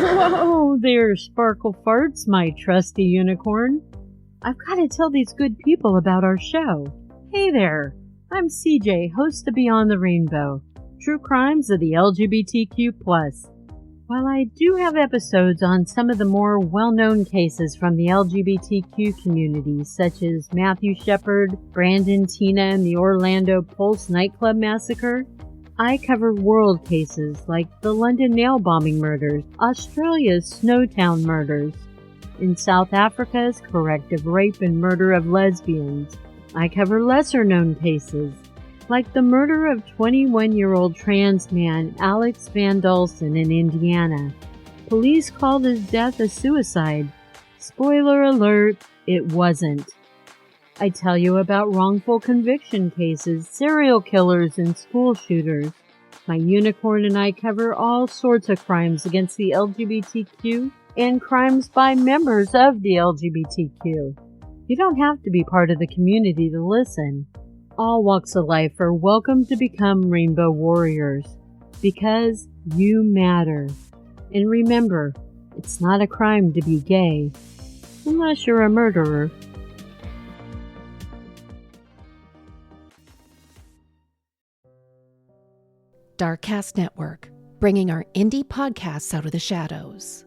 Whoa there, Sparkle Farts, my trusty unicorn. I've got to tell these good people about our show. Hey there, I'm CJ, host of Beyond the Rainbow, True Crimes of the LGBTQ+. While I do have episodes on some of the more well-known cases from the LGBTQ community, such as Matthew Shepard, Brandon Tina, and the Orlando Pulse nightclub massacre, I cover world cases like the London nail bombing murders, Australia's Snowtown murders, in South Africa's corrective rape and murder of lesbians. I cover lesser-known cases like the murder of 21-year-old trans man Alex Van Dalsen in Indiana. Police called his death a suicide. Spoiler alert, it wasn't. I tell you about wrongful conviction cases, serial killers, and school shooters. My unicorn and I cover all sorts of crimes against the LGBTQ and crimes by members of the LGBTQ. You don't have to be part of the community to listen. All walks of life are welcome to become Rainbow Warriors, because you matter. And remember, it's not a crime to be gay, unless you're a murderer. Darkcast Network, bringing our indie podcasts out of the shadows.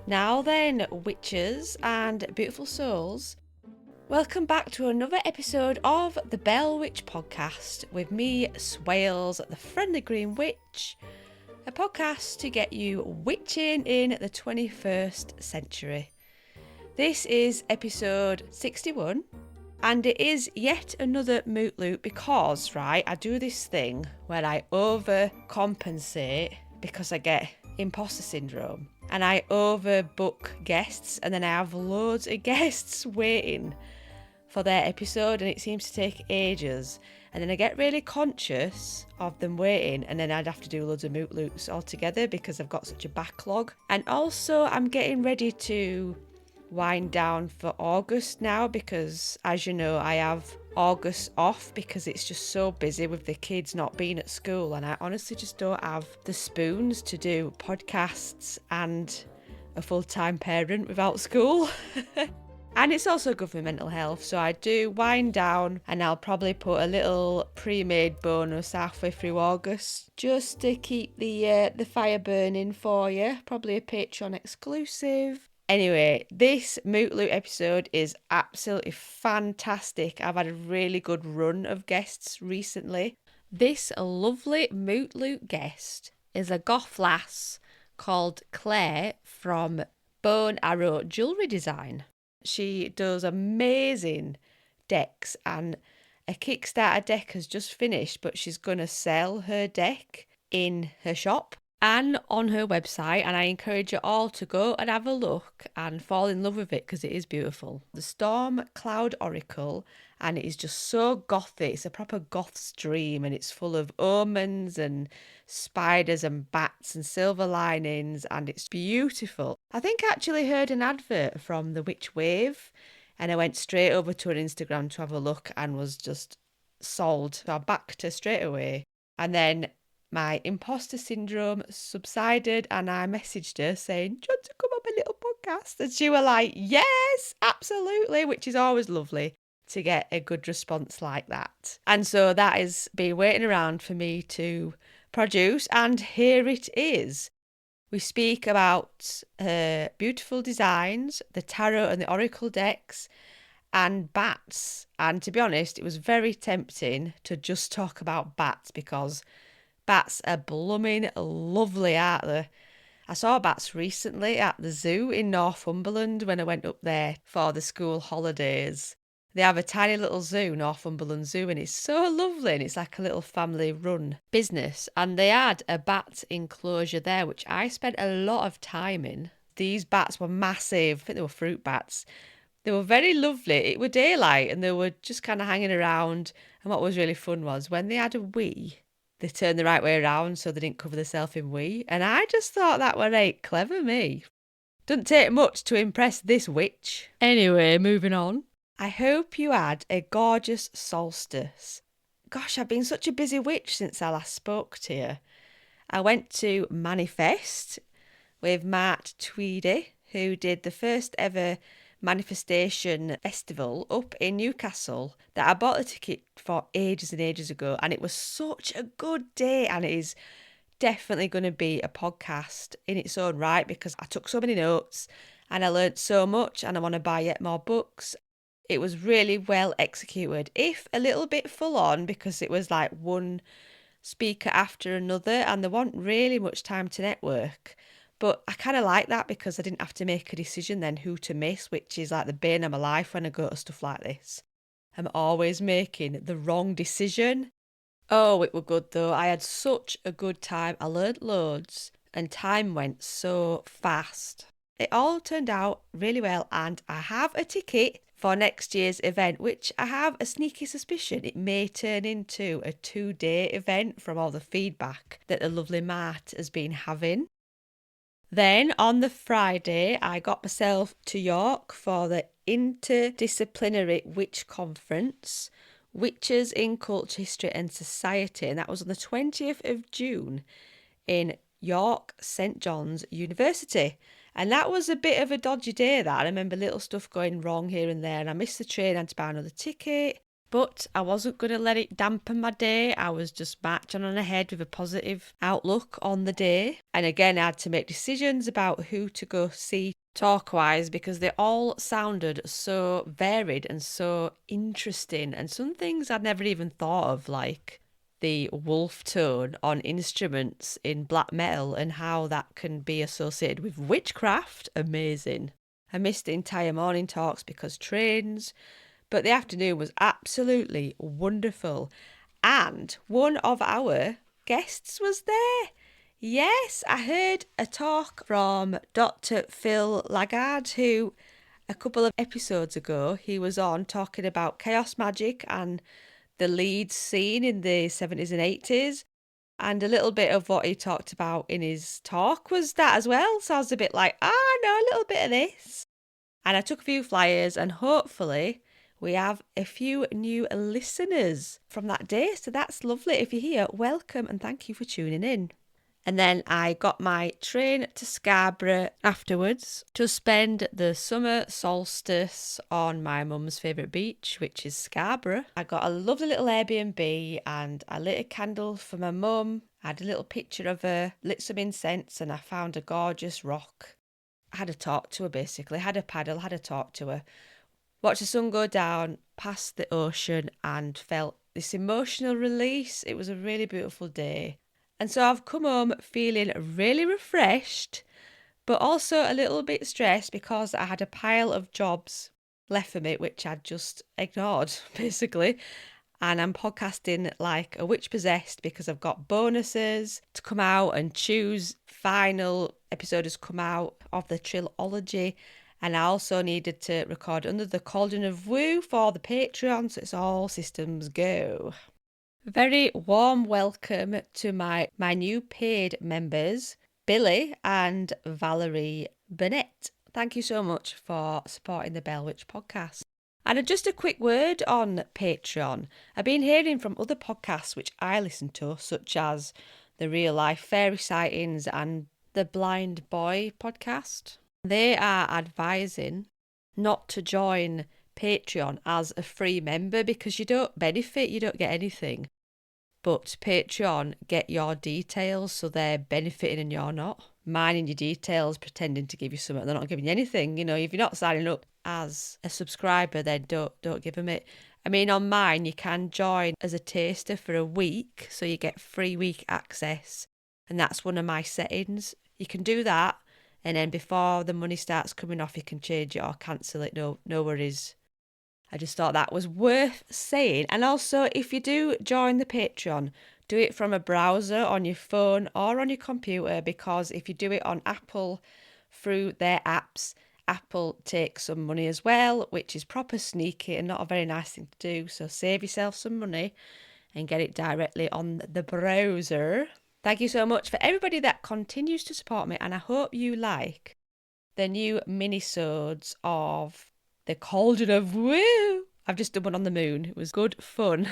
Now then, witches and beautiful souls, welcome back to another episode of the Bell Witch Podcast with me, Swailes, the Friendly Green Witch, a podcast to get you witching in the 21st century. This is episode 61, and it is yet another Moot Loot because, right, I do this thing where I overcompensate because I get imposter syndrome. And I overbook guests, and then I have loads of guests waiting for their episode, and it seems to take ages. And then I get really conscious of them waiting, and then I'd have to do loads of Moot Loots altogether because I've got such a backlog. And also I'm getting ready to wind down for August now because, as you know, I have August off because it's just so busy with the kids not being at school, and I honestly just don't have the spoons to do podcasts and a full-time parent without school. And it's also good for mental health, so I do wind down, and I'll probably put a little pre-made bonus halfway through August just to keep the fire burning for you, probably a Patreon exclusive. Anyway, this Moot Loot episode is absolutely fantastic. I've had a really good run of guests recently. This lovely Moot Loot guest is a goth lass called Clare from BoneArrow Jewellery Design. She does amazing decks, and a Kickstarter deck has just finished, but she's going to sell her deck in her shop and on her website, and I encourage you all to go and have a look and fall in love with it because it is beautiful. The Storm Cloud Oracle, and it is just so gothic. It's a proper goth's dream, and it's full of omens and spiders and bats and silver linings, and it's beautiful. I think I actually heard an advert from the Witch Wave, and I went straight over to her Instagram to have a look and was just sold. So I backed her straight away, and then my imposter syndrome subsided, and I messaged her saying, "Do you want to come on my little podcast?" And she was like, "Yes, absolutely," which is always lovely to get a good response like that. And so that has been waiting around for me to produce, and here it is. We speak about her beautiful designs, the tarot and the oracle decks, and bats. And to be honest, it was very tempting to just talk about bats because bats are blooming lovely, aren't they? I saw bats recently at the zoo in Northumberland when I went up there for the school holidays. They have a tiny little zoo, Northumberland Zoo, and it's so lovely, and it's like a little family-run business. And they had a bat enclosure there, which I spent a lot of time in. These bats were massive. I think they were fruit bats. They were very lovely. It was daylight, and they were just kind of hanging around. And what was really fun was when they had a wee, they turned the right way around so they didn't cover themselves in wee. And I just thought that were right clever, me. Doesn't take much to impress this witch. Anyway, moving on. I hope you had a gorgeous solstice. Gosh, I've been such a busy witch since I last spoke to you. I went to Manifest with Matt Tweedy, who did the first ever manifestation festival up in Newcastle that I bought a ticket for ages and ages ago, and it was such a good day, and it is definitely going to be a podcast in its own right because I took so many notes and I learnt so much, and I want to buy yet more books. It was really well executed, if a little bit full on, because it was like one speaker after another and there wasn't really much time to network. But I kind of like that because I didn't have to make a decision then who to miss, which is like the bane of my life when I go to stuff like this. I'm always making the wrong decision. Oh, it were good though. I had such a good time. I learnt loads and time went so fast. It all turned out really well, and I have a ticket for next year's event, which I have a sneaky suspicion it may turn into a 2-day event from all the feedback that the lovely Matt has been having. Then on the Friday, I got myself to York for the Interdisciplinary Witch Conference, Witches in Culture, History and Society, and that was on the 20th of June in York St John's University. And that was a bit of a dodgy day, that. I remember little stuff going wrong here and there, and I missed the train, I had to buy another ticket. But I wasn't going to let it dampen my day. I was just marching on ahead with a positive outlook on the day. And again, I had to make decisions about who to go see talk-wise because they all sounded so varied and so interesting. And some things I'd never even thought of, like the wolf tone on instruments in black metal and how that can be associated with witchcraft. Amazing. I missed the entire morning talks because trains, but the afternoon was absolutely wonderful. And one of our guests was there. Yes, I heard a talk from Dr. Phil Lagarde, who a couple of episodes ago, he was on talking about chaos magic and the Leeds scene in the 70s and 80s. And a little bit of what he talked about in his talk was that as well. So I was a bit like, I know a little bit of this. And I took a few flyers, and hopefully we have a few new listeners from that day. So that's lovely. If you're here, welcome and thank you for tuning in. And then I got my train to Scarborough afterwards to spend the summer solstice on my mum's favourite beach, which is Scarborough. I got a lovely little Airbnb and I lit a candle for my mum. I had a little picture of her, lit some incense, and I found a gorgeous rock. I had a talk to her basically, had a paddle, had a talk to her. Watched the sun go down past the ocean and felt this emotional release. It was a really beautiful day. And so I've come home feeling really refreshed, but also a little bit stressed because I had a pile of jobs left for me, which I'd just ignored, basically. And I'm podcasting like a witch possessed because I've got bonuses to come out and choose. Final episode has come out of the trilogy. And I also needed to record Under the Cauldron of Woo for the Patreon, so it's all systems go. Very warm welcome to my new paid members, Billy and Valerie Burnett. Thank you so much for supporting the Bell Witch podcast. And just a quick word on Patreon. I've been hearing from other podcasts which I listen to, such as the Real Life Fairy Sightings and the Blind Boy podcast. They are advising not to join Patreon as a free member because you don't benefit, you don't get anything. But Patreon get your details, so they're benefiting and you're not. Mining your details, pretending to give you something, they're not giving you anything. You know, if you're not signing up as a subscriber, then don't give them it. I mean, on mine, you can join as a taster for a week, so you get free week access. And that's one of my settings. You can do that, and then before the money starts coming off, you can change it or cancel it. No worries. I just thought that was worth saying. And also, if you do join the Patreon, do it from a browser on your phone or on your computer, because if you do it on Apple through their apps, Apple takes some money as well, which is proper sneaky and not a very nice thing to do. So save yourself some money and get it directly on the browser. Thank you so much for everybody that continues to support me, and I hope you like the new mini-sodes of The Cauldron of Woo. I've just done one on the moon. It was good fun.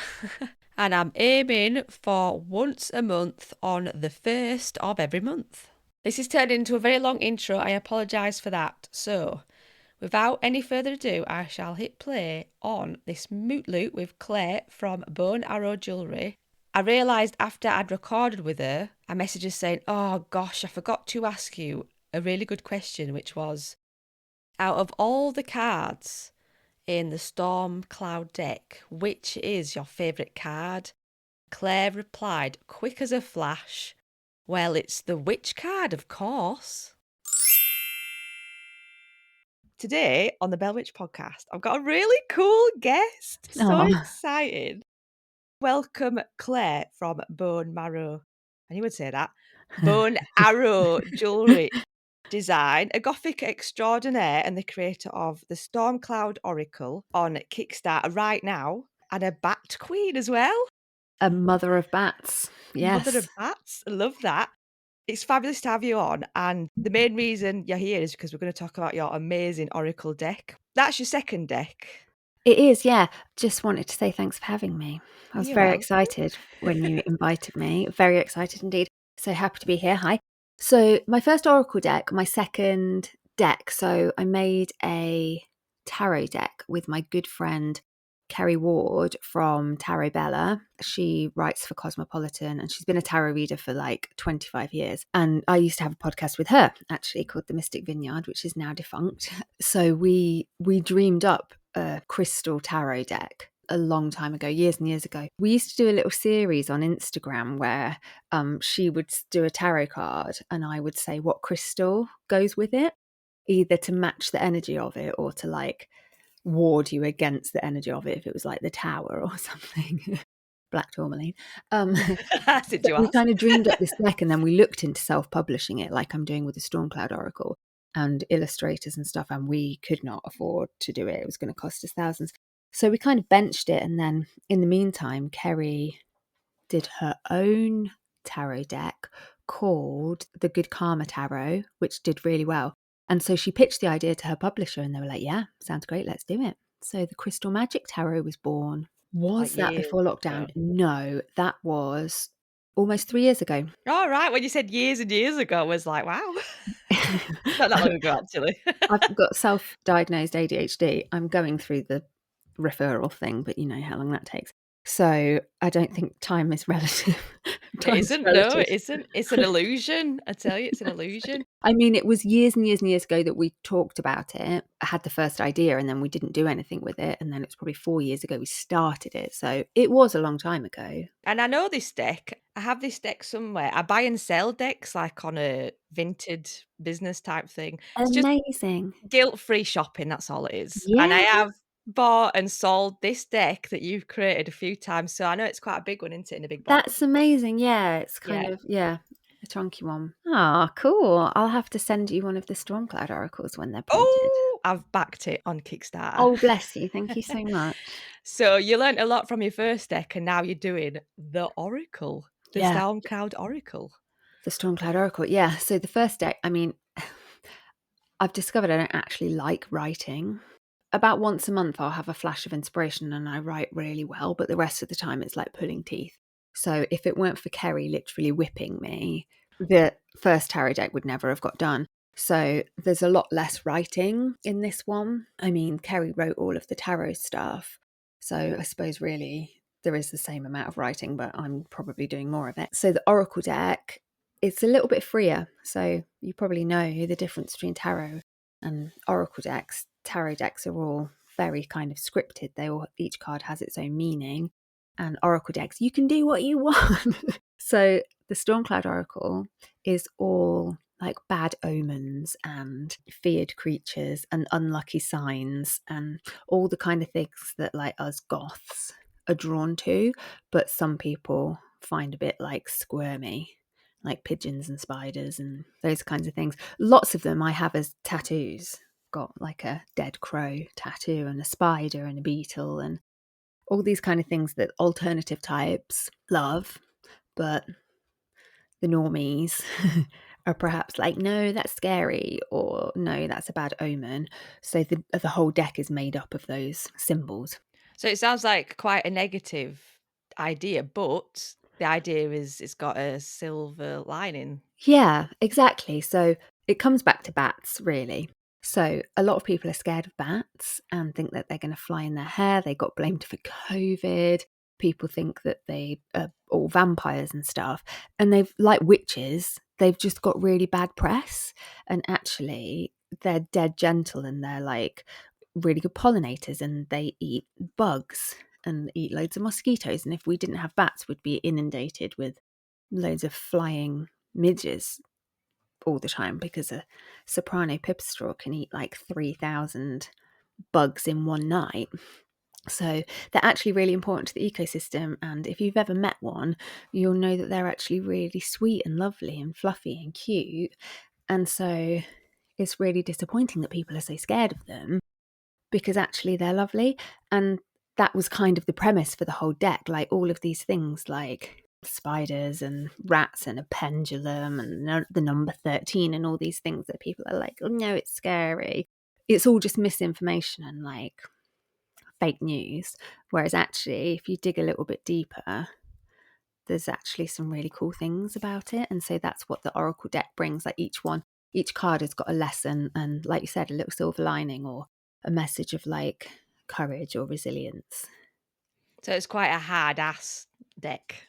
And I'm aiming for once a month on the 1st of every month. This has turned into a very long intro. I apologise for that. So, without any further ado, I shall hit play on this Moot Loot with Clare from BoneArrow Jewellery. I realised after I'd recorded with her, I messaged her saying, oh gosh, I forgot to ask you a really good question, which was, out of all the cards in the Storm Cloud deck, which is your favourite card? Claire replied, quick as a flash, well, it's the witch card, of course. Today on the Bell Witch podcast, I've got a really cool guest. So excited. Welcome, Claire from BoneArrow. I would say that. BoneArrow Jewellery Design, a Gothic extraordinaire and the creator of the Stormcloud Oracle on Kickstarter right now, and a bat queen as well. A mother of bats. Yes. Mother of bats. I love that. It's fabulous to have you on. And the main reason you're here is because we're going to talk about your amazing Oracle deck. That's your second deck. It is, yeah. Just wanted to say thanks for having me. I was You're very welcome. excited when you invited me. Very excited indeed. So happy to be here. Hi. So my first Oracle deck, my second deck. So I made a tarot deck with my good friend Kerry Ward from Tarot Bella. She writes for Cosmopolitan and she's been a tarot reader for like 25 years. And I used to have a podcast with her actually called The Mystic Vineyard, which is now defunct. So we dreamed up a crystal tarot deck a long time ago, years and years ago. We used to do a little series on Instagram where she would do a tarot card and I would say what crystal goes with it, either to match the energy of it or to like ward you against the energy of it if it was like the tower or something. Black tourmaline. We kind of dreamed up this deck and then we looked into self-publishing it like I'm doing with the Stormcloud Oracle and illustrators and stuff, and we could not afford to do it. It was going to cost us thousands. So we kind of benched it, and then in the meantime, Kerry did her own tarot deck called the Good Karma Tarot, which did really well. And so she pitched the idea to her publisher and they were like, yeah, sounds great, let's do it. So the Crystal Magic Tarot was born. Was that before lockdown? No, that was almost 3 years ago. All right. When you said years and years ago, I was like, wow. Not that long ago, actually. I've got self-diagnosed ADHD. I'm going through the referral thing, but you know how long that takes. So I don't think time is relative. It isn't. No, it isn't. It's an illusion. I tell you, it's an illusion. I mean, it was years and years and years ago that we talked about it. I had the first idea and then we didn't do anything with it. And then it's probably 4 years ago we started it. So it was a long time ago. And I know this deck. I have this deck somewhere. I buy and sell decks like on a vintage business type thing. It's amazing. Just guilt-free shopping. That's all it is. Yeah. And I have bought and sold this deck that you've created a few times. So I know it's quite a big one, isn't it, in a big box? That's amazing. Yeah, it's kind of, a chunky one. Oh, cool. I'll have to send you one of the Stormcloud oracles when they're printed. Oh, I've backed it on Kickstarter. Oh, bless you. Thank you so much. So you learnt a lot from your first deck and now you're doing the Oracle, the Stormcloud Oracle. The Stormcloud Oracle, yeah. So the first deck, I mean, I've discovered I don't actually like writing. About once a month, I'll have a flash of inspiration and I write really well, but the rest of the time it's like pulling teeth. So if it weren't for Kerry literally whipping me, the first tarot deck would never have got done. So there's a lot less writing in this one. I mean, Kerry wrote all of the tarot stuff. So I suppose really there is the same amount of writing, but I'm probably doing more of it. So the Oracle deck, it's a little bit freer. So you probably know the difference between tarot and Oracle decks. Tarot decks are all very kind of scripted. Each card has its own meaning. And Oracle decks, you can do what you want. So the Stormcloud Oracle is all like bad omens and feared creatures and unlucky signs and all the kind of things that like us goths are drawn to, but some people find a bit like squirmy, like pigeons and spiders and those kinds of things. Lots of them I have as tattoos. Got like a dead crow tattoo and a spider and a beetle and all these kind of things that alternative types love, but the normies are perhaps like, no, that's scary, or no, that's a bad omen. So the whole deck is made up of those symbols. So it sounds like quite a negative idea, but the idea is it's got a silver lining. Yeah, exactly. So it comes back to bats, really. So a lot of people are scared of bats and think that they're going to fly in their hair. They got blamed for COVID. People think that they are all vampires and stuff. And they've, like witches, they've just got really bad press. And actually, they're dead gentle and they're like really good pollinators and they eat bugs and eat loads of mosquitoes. And if we didn't have bats, we'd be inundated with loads of flying midges all the time because a soprano pipistrelle can eat like 3,000 bugs in one night. So they're actually really important to the ecosystem, and if you've ever met one, you'll know that they're actually really sweet and lovely and fluffy and cute. And so it's really disappointing that people are so scared of them because actually they're lovely. And that was kind of the premise for the whole deck, like all of these things like spiders and rats and a pendulum and the number 13 and all these things that people are like, oh no, it's scary. It's all just misinformation and like fake news. Whereas actually, if you dig a little bit deeper, there's actually some really cool things about it. And so that's what the Oracle deck brings. Like each card has got a lesson and, like you said, a little silver lining or a message of like courage or resilience. So it's quite a hard ass deck.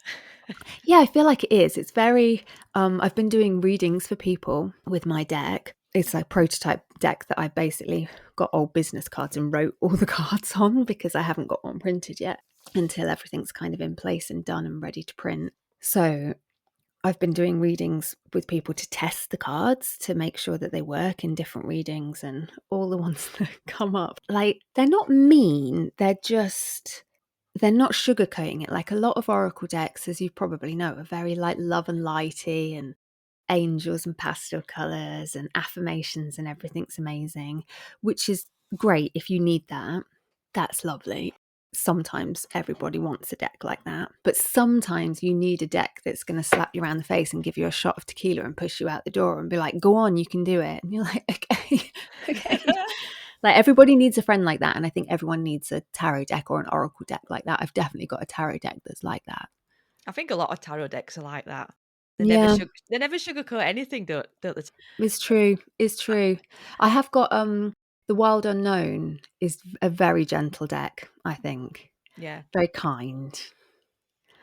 Yeah, I feel like it is. It's very, I've been doing readings for people with my deck. It's like prototype deck that I basically got old business cards and wrote all the cards on because I haven't got one printed yet until everything's kind of in place and done and ready to print. So I've been doing readings with people to test the cards to make sure that they work in different readings, and all the ones that come up, like, they're not mean, they're not sugarcoating it. Like a lot of Oracle decks, as you probably know, are very like love and lighty and angels and pastel colours and affirmations and everything's amazing, which is great if you need that. That's lovely. Sometimes everybody wants a deck like that, but sometimes you need a deck that's going to slap you around the face and give you a shot of tequila and push you out the door and be like, go on, you can do it. And you're like, okay. Like everybody needs a friend like that, and I think everyone needs a tarot deck or an oracle deck like that. I've definitely got a tarot deck that's like that. I think a lot of tarot decks are like that. They Yeah, never sugarcoat anything, don't they? it's true. It's true. I have got the Wild Unknown is a very gentle deck, I think. Yeah, Very kind.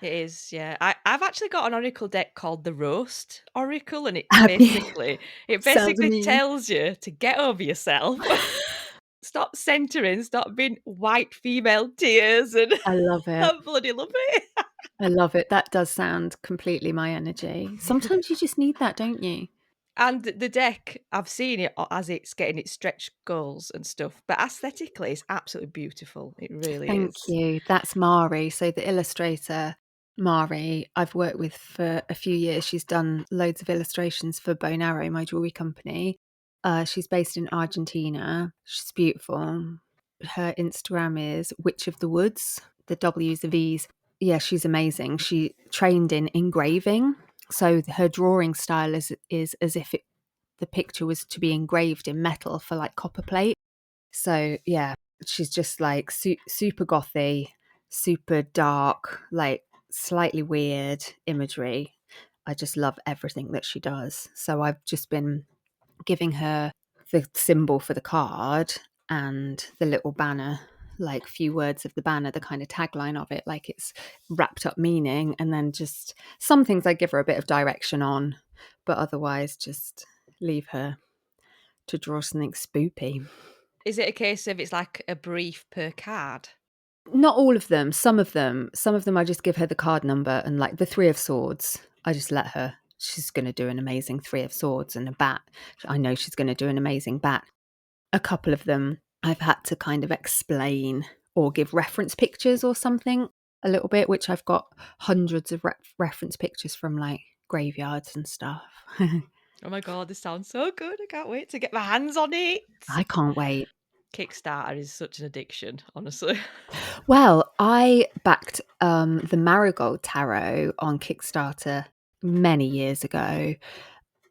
it is. Yeah, I've actually got an oracle deck called the Roast Oracle, and it Have you? Sounds basically mean. tells you to get over yourself. Stop centering, stop being white female tears, and I love it. I bloody love it. I love it. That does sound completely my energy. Sometimes you just need that, don't you? And the deck, I've seen it as it's getting its stretch goals and stuff, but aesthetically, it's absolutely beautiful. It really Thank is. you. That's Mari. So the illustrator, Mari, I've worked with for a few years. She's done loads of illustrations for BoneArrow, my jewellery company. She's based in Argentina. She's beautiful. Her Instagram is Witch of the Woods. The W's, the V's. Yeah, she's amazing. She trained in engraving. So her drawing style is as if the picture was to be engraved in metal for like copper plate. So yeah, she's just like super gothy, super dark, like slightly weird imagery. I just love everything that she does. So I've just been giving her the symbol for the card and the little banner, like few words of the banner, the kind of tagline of it, like it's wrapped up meaning. And then just some things I give her a bit of direction on, but otherwise just leave her to draw something spoopy. Is it a case of it's like a brief per card? Not all of them. Some of them I just give her the card number, and like the Three of Swords, I just let her she's going to do an amazing 3 of Swords and a bat. I know she's going to do an amazing bat. A couple of them I've had to kind of explain or give reference pictures or something a little bit, which I've got hundreds of reference pictures from like graveyards and stuff. Oh my God, this sounds so good. I can't wait to get my hands on it. I can't wait. Kickstarter is such an addiction, honestly. Well, I backed the Marigold Tarot on Kickstarter many years ago,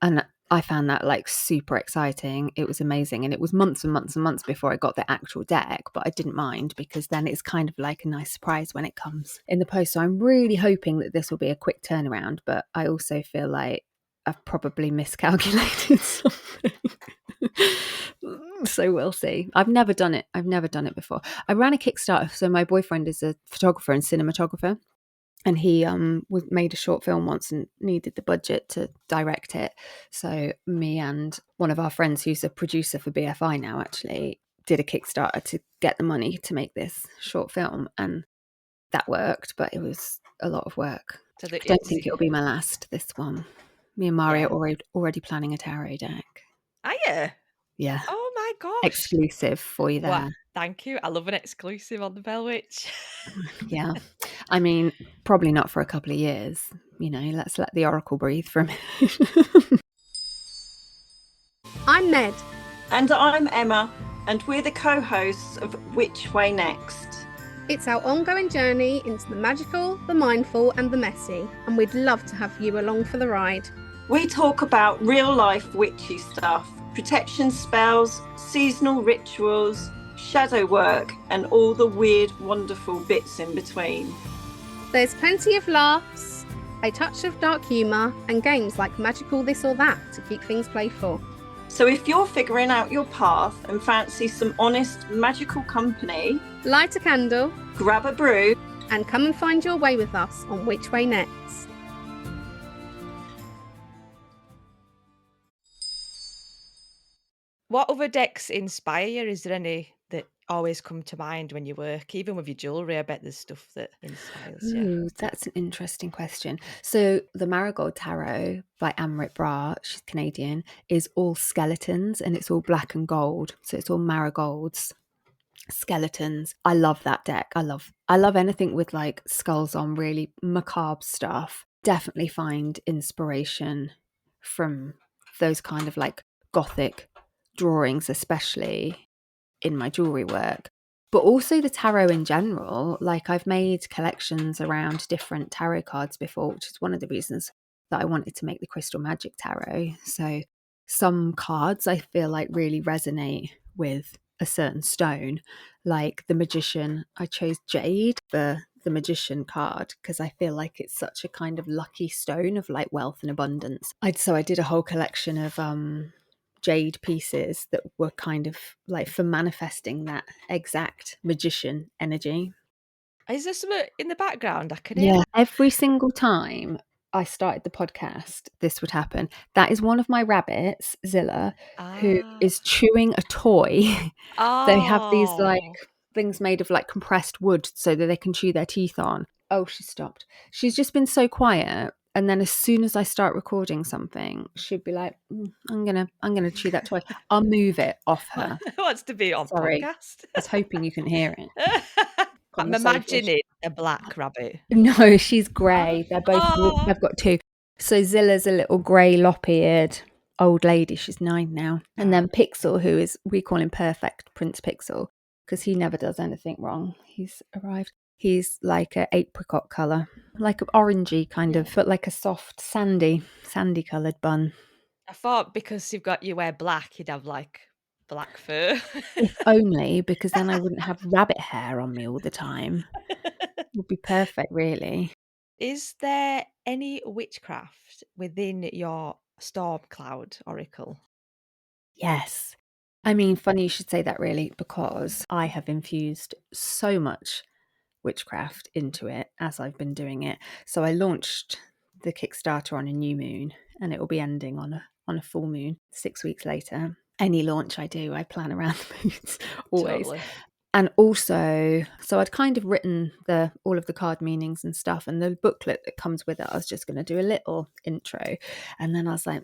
and I found that like super exciting. It was amazing, and it was months and months and months before I got the actual deck, but I didn't mind because then it's kind of like a nice surprise when it comes in the post. So I'm really hoping that this will be a quick turnaround, but I also feel like I've probably miscalculated something. So we'll see. I've never done it before. I ran a Kickstarter. So my boyfriend is a photographer and cinematographer, and he made a short film once and needed the budget to direct it. So me and one of our friends who's a producer for BFI now actually did a Kickstarter to get the money to make this short film, and that worked, but it was a lot of work. So I don't think it'll be my last, this one. Me and Mario are already planning a tarot deck. Are you? Yeah. Oh my gosh. Exclusive for you there. Well, thank you. I love an exclusive on the Bell Witch. Yeah. I mean, probably not for a couple of years. You know, let's let the oracle breathe for a minute. I'm Ned. And I'm Emma, and we're the co-hosts of Which Way Next? It's our ongoing journey into the magical, the mindful and the messy, and we'd love to have you along for the ride. We talk about real-life witchy stuff, protection spells, seasonal rituals, shadow work, and all the weird, wonderful bits in between. There's plenty of laughs, a touch of dark humour, and games like Magical This or That to keep things playful. So if you're figuring out your path and fancy some honest, magical company, light a candle, grab a brew, and come and find your way with us on Which Way Next. What other decks inspire you? Is there any that always come to mind when you work? Even with your jewellery, I bet there's stuff that inspires you. Ooh, that's an interesting question. So the Marigold Tarot by Amrit Bra, she's Canadian, is all skeletons and it's all black and gold. So it's all marigolds, skeletons. I love that deck. I love anything with like skulls on, really macabre stuff. Definitely find inspiration from those kind of like Gothic drawings, especially in my jewelry work, but also the tarot in general. Like I've made collections around different tarot cards before, which is one of the reasons that I wanted to make the Crystal Magic Tarot. So some cards I feel like really resonate with a certain stone, like the Magician. I chose jade for the Magician card because I feel like it's such a kind of lucky stone of like wealth and abundance. So I did a whole collection of jade pieces that were kind of like for manifesting that exact magician energy. Is there something in the background I can hear? Yeah, every single time I started the podcast, this would happen. That is one of my rabbits, Zilla, who is chewing a toy. They have these like things made of like compressed wood so that they can chew their teeth on. Oh, she stopped. She's just been so quiet. And then as soon as I start recording something, she'd be like, I'm gonna chew that toy. I'll move it off her. Wants to be on podcast. I was hoping you can hear it. I'm imagining a black rabbit. No, she's grey. They're both. I've got two. So Zilla's a little grey, lop-eared old lady. She's 9 now. And then Pixel, who is, we call him Perfect Prince Pixel because he never does anything wrong. He's arrived. He's like an apricot colour, like an orangey kind of, but like a soft sandy coloured bun. I thought because you wear black, you'd have like black fur. If only, because then I wouldn't have rabbit hair on me all the time. It would be perfect, really. Is there any witchcraft within your storm cloud oracle? Yes. I mean, funny you should say that, really, because I have infused so much witchcraft into it as I've been doing it. So I launched the Kickstarter on a new moon, and it will be ending on a full moon 6 weeks later. Any launch I do, I plan around the moons always. Totally. And also, so I'd kind of written all of the card meanings and stuff, and the booklet that comes with it, I was just going to do a little intro. And then I was like,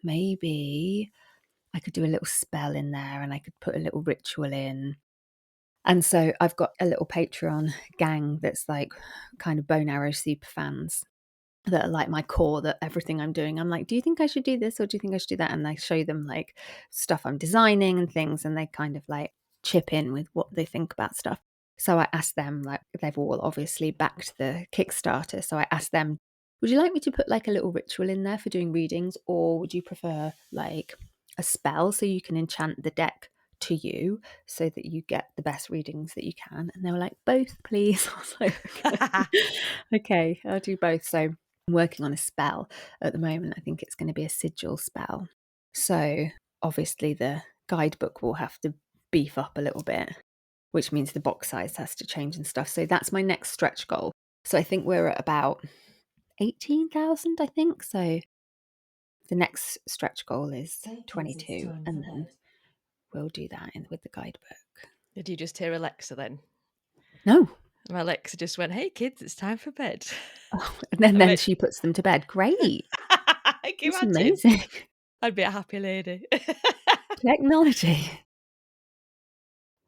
maybe I could do a little spell in there, and I could put a little ritual in. And so I've got a little Patreon gang that's like kind of BoneArrow super fans that are like my core, that everything I'm doing, I'm like, do you think I should do this or do you think I should do that? And I show them like stuff I'm designing and things, and they kind of like chip in with what they think about stuff. So I asked them, like, they've all obviously backed the Kickstarter. So I asked them, would you like me to put like a little ritual in there for doing readings, or would you prefer like a spell so you can enchant the deck to you so that you get the best readings that you can? And they were like, both, please. I was like, okay, I'll do both. So I'm working on a spell at the moment. I think it's going to be a sigil spell. So obviously the guidebook will have to beef up a little bit, which means the box size has to change and stuff. So that's my next stretch goal. So I think we're at about 18,000, I think. So the next stretch goal is 22, and then we'll do that with the guidebook. Did you just hear Alexa then? No. My Alexa just went, hey kids, it's time for bed. Oh, and then she puts them to bed. Great. It's amazing. I'd be a happy lady. Technology.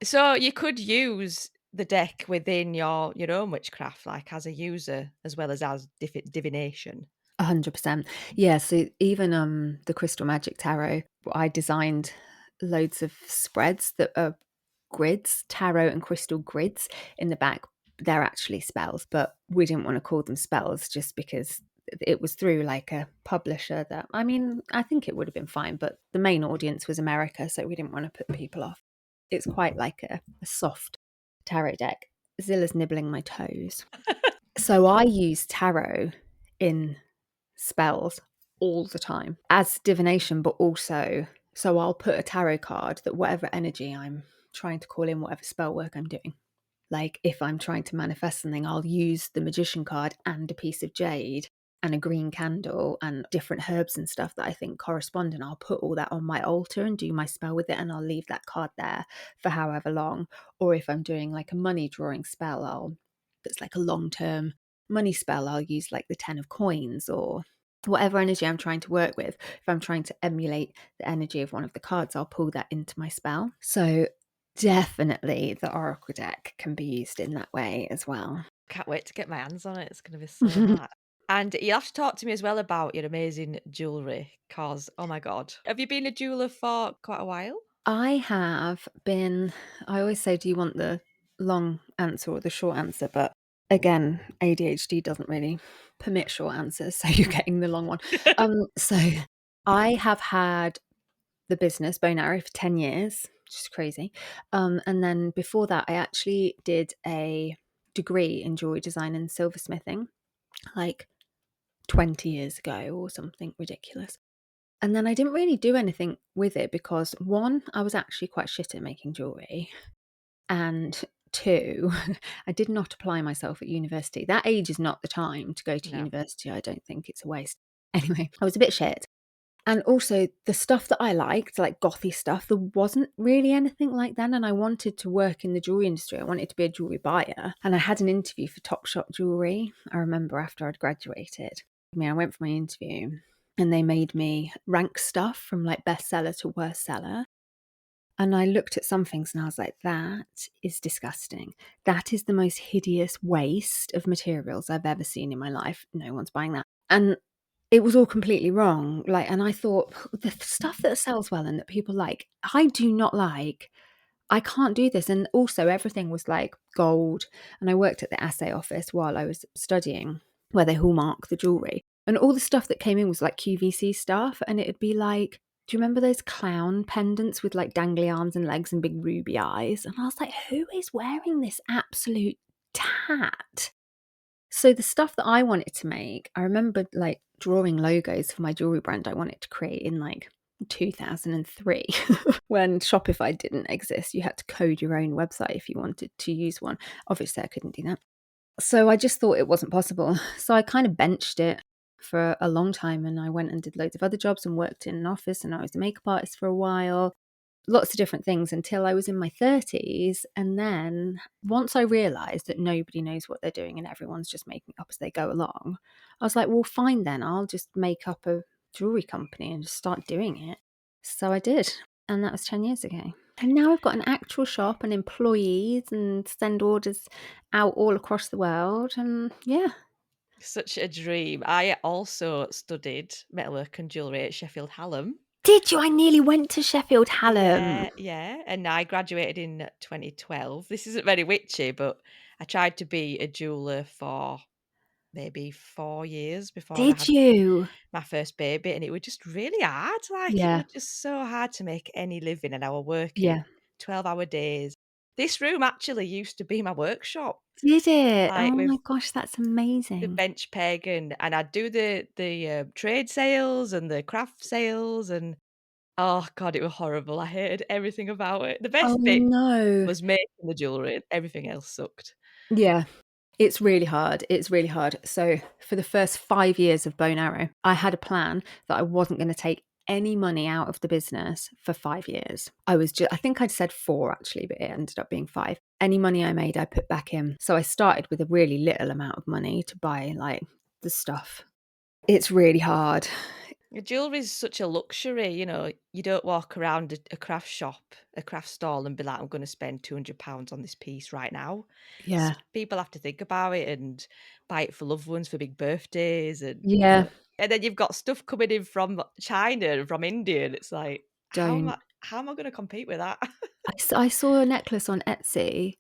So you could use the deck within your own witchcraft, like as a user as well as divination. 100%. Yeah, so even the Crystal Magic Tarot, I designed loads of spreads that are grids, tarot and crystal grids in the back. They're actually spells, but we didn't want to call them spells just because it was through like a publisher that, I mean, I think it would have been fine, but the main audience was America, so we didn't want to put people off. It's quite like a soft tarot deck. Zilla's nibbling my toes. So I use tarot in spells all the time as divination, but also, so I'll put a tarot card that whatever energy I'm trying to call in, whatever spell work I'm doing, like if I'm trying to manifest something, I'll use the magician card and a piece of jade and a green candle and different herbs and stuff that I think correspond, and I'll put all that on my altar and do my spell with it, and I'll leave that card there for however long. Or if I'm doing like a money drawing spell, that's like a long-term money spell, I'll use like the 10 of coins or whatever energy I'm trying to work with. If I'm trying to emulate the energy of one of the cards, I'll pull that into my spell. So definitely the Oracle deck can be used in that way as well. Can't wait to get my hands on it. It's going to be so hard. And you have to talk to me as well about your amazing jewellery, because, oh my God. Have you been a jeweller for quite a while? I have been, I always say, do you want the long answer or the short answer? But again, ADHD doesn't really permit short answers, so you're getting the long one. So I have had the business BoneArrow for 10 years, which is crazy. And then before that, I actually did a degree in jewellery design and silversmithing, like 20 years ago or something ridiculous. And then I didn't really do anything with it because, one, I was actually quite shit at making jewellery. And two, I did not apply myself at university. That age is not the time to go to university. I don't think it's a waste. Anyway, I was a bit shit. And also the stuff that I liked, like Gothic stuff, there wasn't really anything like that. And I wanted to work in the jewellery industry. I wanted to be a jewellery buyer. And I had an interview for Topshop Jewellery, I remember, after I'd graduated. I went for my interview and they made me rank stuff from like bestseller to worst seller. And I looked at some things and I was like, that is disgusting. That is the most hideous waste of materials I've ever seen in my life. No one's buying that. And it was all completely wrong. And I thought, the stuff that sells well and that people like, I do not like. I can't do this. And also everything was like gold. And I worked at the assay office while I was studying, where they hallmark the jewellery. And all the stuff that came in was like QVC stuff. And it'd be like, do you remember those clown pendants with like dangly arms and legs and big ruby eyes? And I was like, who is wearing this absolute tat? So the stuff that I wanted to make, I remember like drawing logos for my jewelry brand I wanted to create in like 2003 when Shopify didn't exist. You had to code your own website if you wanted to use one. Obviously, I couldn't do that. So I just thought it wasn't possible. So I kind of benched it for a long time, and I went and did loads of other jobs and worked in an office, and I was a makeup artist for a while. lots of different things until I was in my 30s. And then once I realised that nobody knows what they're doing and everyone's just making it up as they go along, I was like, well, fine then, I'll just make up a jewellery company and just start doing it. So I did. And that was 10 years ago. And now I've got an actual shop and employees and send orders out all across the world. And yeah. Such a dream. I also studied metalwork and jewellery at Sheffield Hallam. Did you? I nearly went to Sheffield Hallam. Yeah. And I graduated in 2012. This isn't very witchy, but I tried to be a jeweller for maybe 4 years before I Did had you? my first baby, and it was just really hard. Like, it Yeah. was just so hard to make any living, and I was working Yeah. 12-hour days. This room actually used to be my workshop, Did it? like Oh with my gosh, that's the amazing. bench peg, and I'd do the trade sales and the craft sales, and oh god, it was horrible. I hated everything about it. The Oh best bit no. was making the jewellery, and everything else sucked. Yeah. It's really hard. It's really hard. So for the first 5 years of BoneArrow, I had a plan that I wasn't going to take any money out of the business for 5 years. I think I'd said 4 actually, but it ended up being 5. Any money I made, I put back in. So I started with a really little amount of money to buy like the stuff. It's really hard. Jewellery is such a luxury, you know. You don't walk around a craft shop, a craft stall, and be like, I'm going to spend £200 on this piece right now. Yeah. People have to think about it and buy it for loved ones for big birthdays, and Yeah. and then you've got stuff coming in from China and from India, and it's like, Don't. how am I going to compete with that? I saw a necklace on Etsy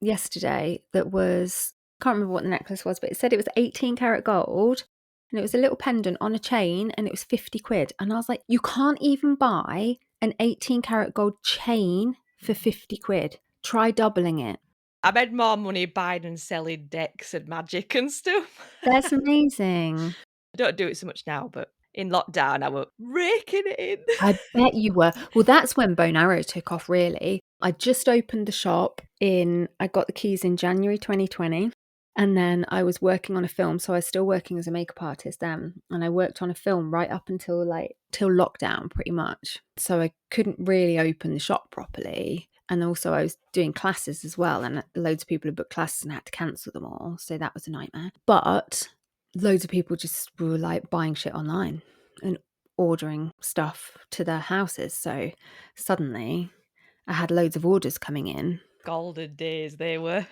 yesterday that was, I can't remember what the necklace was, but it said it was 18 karat gold and it was a little pendant on a chain and it was 50 quid. And I was like, you can't even buy an 18 karat gold chain for 50 quid. Try doubling it. I made more money buying and selling decks and magic and stuff. That's amazing. I don't do it so much now, but in lockdown, I was raking it in. I bet you were. Well, that's when BoneArrow took off, really. I just opened the shop I got the keys in January 2020. And then I was working on a film. So I was still working as a makeup artist then. And I worked on a film right up until till lockdown, pretty much. So I couldn't really open the shop properly. And also I was doing classes as well. And loads of people had booked classes and I had to cancel them all. So that was a nightmare. But loads of people just were like buying shit online and ordering stuff to their houses. So suddenly I had loads of orders coming in. Golden days they were.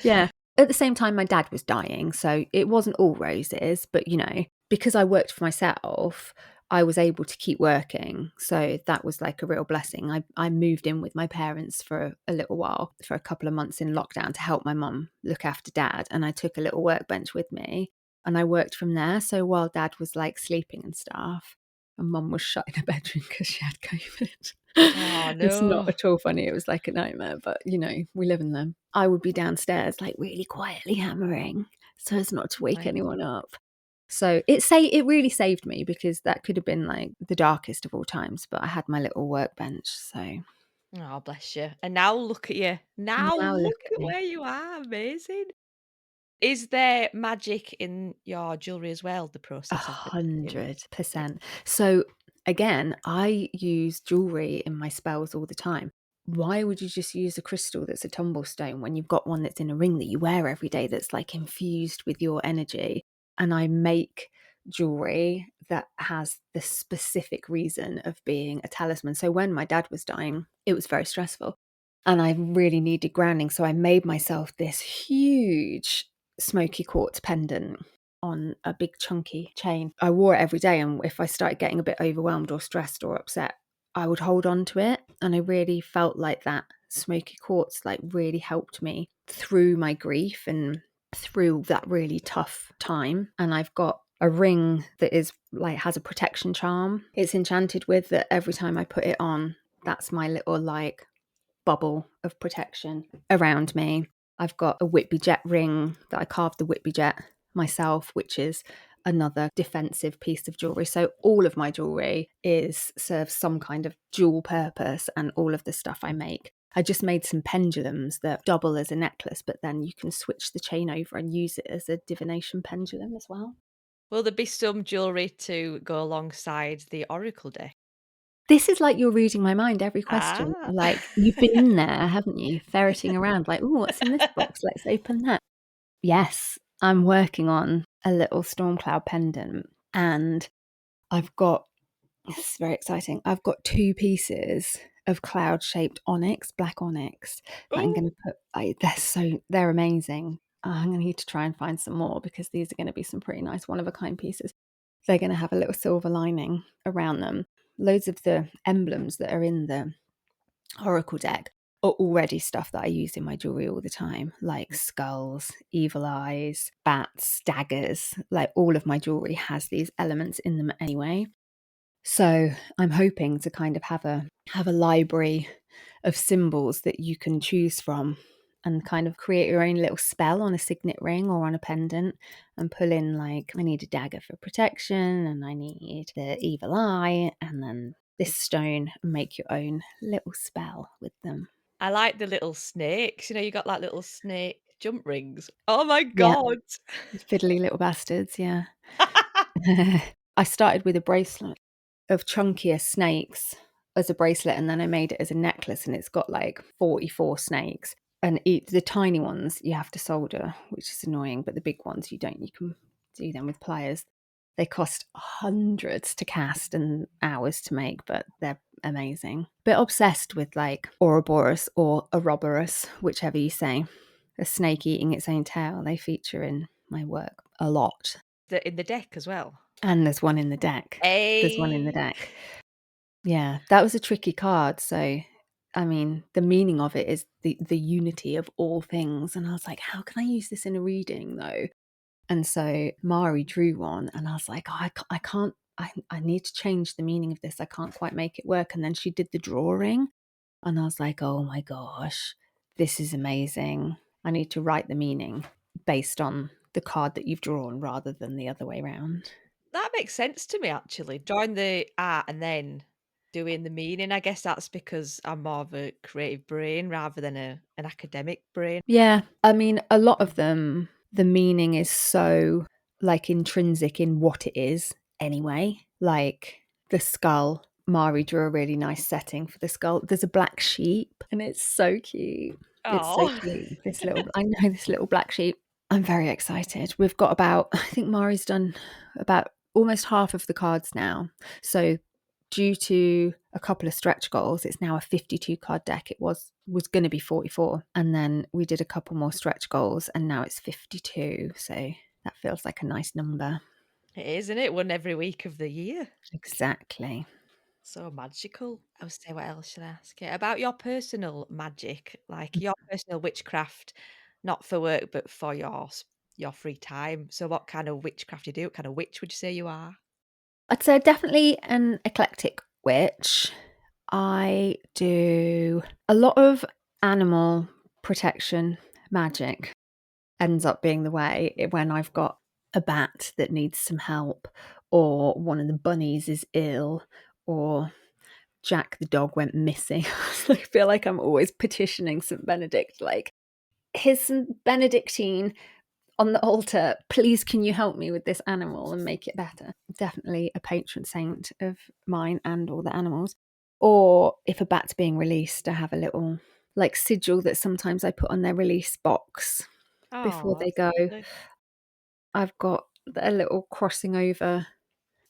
Yeah. At the same time, my dad was dying. So it wasn't all roses. But, you know, because I worked for myself, I was able to keep working. So that was like a real blessing. I moved in with my parents for a little while, for a couple of months in lockdown to help my mum look after dad. And I took a little workbench with me and I worked from there. So while dad was like sleeping and stuff, and mum was shut in her bedroom because she had COVID. Oh, It's no. not at all funny. It was like a nightmare, but you know, we live in them. I would be downstairs like really quietly hammering so as not to wake Right. anyone up. So it really saved me because that could have been like the darkest of all times, but I had my little workbench. So Oh, bless you. And now look at you. Now now look look at at me. where you are. Amazing. Is there magic in your jewellery as well, the process of it? 100%. So again, I use jewelry in my spells all the time. Why would you just use a crystal that's a tumblestone when you've got one that's in a ring that you wear every day that's like infused with your energy? And I make jewelry that has the specific reason of being a talisman. So when my dad was dying, it was very stressful and I really needed grounding. So I made myself this huge smoky quartz pendant on a big chunky chain. I wore it every day, and if I started getting a bit overwhelmed or stressed or upset, I would hold on to it. And I really felt like that smoky quartz like really helped me through my grief and through that really tough time. And I've got a ring that is like has a protection charm. It's enchanted with that every time I put it on, that's my little like bubble of protection around me. I've got a Whitby Jet ring that I carved the Whitby Jet myself, which is another defensive piece of jewelry. So all of my jewelry serves some kind of dual purpose, and all of the stuff I make. I just made some pendulums that double as a necklace, but then you can switch the chain over and use it as a divination pendulum as well. Will there be some jewellery to go alongside the Oracle deck? This is like you're reading my mind every question. Ah. Like, you've been in there, haven't you? Ferreting around like, oh, what's in this box? Let's open that. Yes, I'm working on a little storm cloud pendant, and I've got, this is very exciting, I've got 2 pieces of cloud-shaped onyx, black onyx, that I'm going to put, they're amazing. I'm going to need to try and find some more because these are going to be some pretty nice one-of-a-kind pieces. They're going to have a little silver lining around them. Loads of the emblems that are in the Oracle deck are already stuff that I use in my jewelry all the time, like skulls, evil eyes, bats, daggers. Like, all of my jewelry has these elements in them anyway. So I'm hoping to kind of have a library of symbols that you can choose from and kind of create your own little spell on a signet ring or on a pendant and pull in, like, I need a dagger for protection and I need the evil eye and then this stone, and make your own little spell with them. I like the little snakes. You got like little snake jump rings. Oh my Yeah, God. fiddly little bastards, yeah. I started with a bracelet of chunkier snakes as a bracelet, and then I made it as a necklace, and it's got like 44 snakes. And the tiny ones you have to solder, which is annoying, but the big ones you don't. You can do them with pliers. They cost hundreds to cast and hours to make, but they're amazing. Bit obsessed with like Ouroboros or Ouroboros, whichever you say. A snake eating its own tail. They feature in my work a lot. In the deck as well. And there's one in the deck. There's one in the Hey. deck. Yeah, that was a tricky card. So, I mean, the meaning of it is the unity of all things. And I was like, how can I use this in a reading though? And so Mari drew one, and I was like, oh, I can't, I need to change the meaning of this. I can't quite make it work. And then she did the drawing, and I was like, oh my gosh, this is amazing. I need to write the meaning based on the card that you've drawn rather than the other way around. That makes sense to me, actually. Drawing the art and then doing the meaning. I guess that's because I'm more of a creative brain rather than an academic brain. Yeah, I mean, a lot of them, the meaning is so like intrinsic in what it is anyway. Like the skull, Mari drew a really nice setting for the skull. There's a black sheep, and it's so cute. It's so Oh. cute. This little black sheep. I'm very excited. We've got about, I think Mari's done about almost half of the cards now. So due to a couple of stretch goals, it's now a 52 card deck. It was going to be 44, and then we did a couple more stretch goals, and now it's 52. So that feels like a nice number. It is, isn't it? One every week of the year. Exactly. So magical. I was saying, what else should I ask you? About your personal magic, like your personal witchcraft, not for work, but for your free time. So what kind of witchcraft you do? What kind of witch would you say you are? I'd say definitely an eclectic witch. I do a lot of animal protection magic. Ends up being the way when I've got a bat that needs some help, or one of the bunnies is ill, or Jack the dog went missing. I feel like I'm always petitioning St. Benedict, like, here's some Benedictine on the altar. Please, can you help me with this animal and make it better? Definitely a patron saint of mine and all the animals. Or if a bat's being released, I have a little like sigil that sometimes I put on their release box before Oh, they that's go. lovely. I've got a little crossing over